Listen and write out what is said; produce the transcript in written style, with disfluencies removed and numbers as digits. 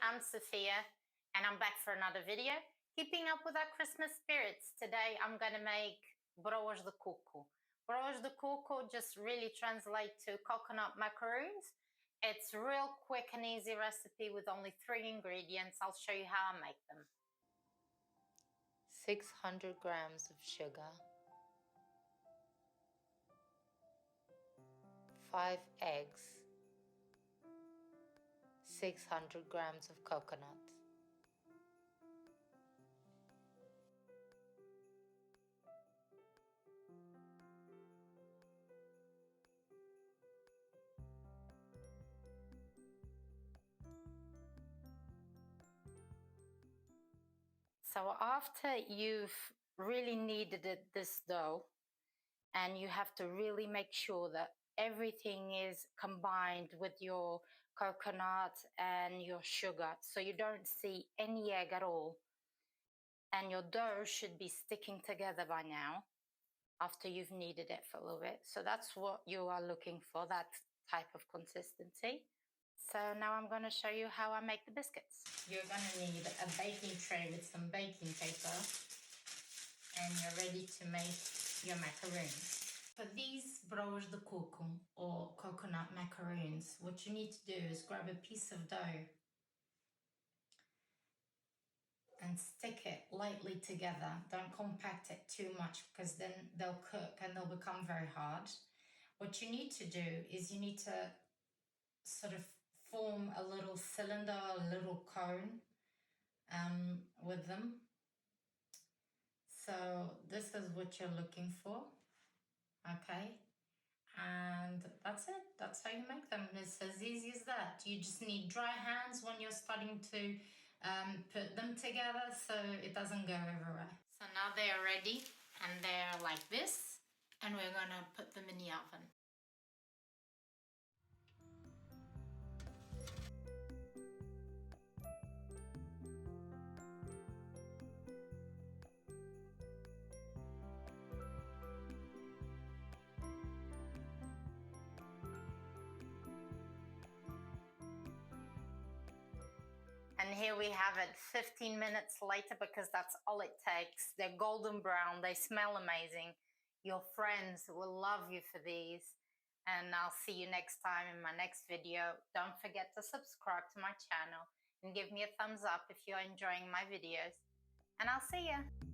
I'm Sophia, and I'm back for another video. Keeping up with our Christmas spirits, today I'm going to make Broas de Coco. Broas de Coco just really translates to coconut macaroons. It's a real quick and easy recipe with only 3 ingredients. I'll show you how I make them. 600 grams of sugar, 5 eggs, 600 grams of coconut. So after you've really kneaded this dough, and you have to really make sure that everything is combined with your coconut and your sugar, so you don't see any egg at all. And your dough should be sticking together by now after you've kneaded it for a little bit. So that's what you are looking for, that type of consistency. So now I'm going to show you how I make the biscuits. You're going to need a baking tray with some baking paper, and you're ready to make your macaroons. For these broas de coco, or coconut macaroons, what you need to do is grab a piece of dough and stick it lightly together. Don't compact it too much, because then they'll cook and they'll become very hard. What you need to do is you need to sort of form a little cylinder, a little cone with them. So this is what you're looking for, okay? And that's it. That's how you make them. It's as easy as that. You just need dry hands when you're starting to put them together, so it doesn't go everywhere. So now they're ready, and they're like this, and we're gonna put them in the oven. And here we have it 15 minutes later, because that's all it takes. They're golden brown, they smell amazing. Your friends will love you for these. And I'll see you next time in my next video. Don't forget to subscribe to my channel and give me a thumbs up if you're enjoying my videos. And I'll see you.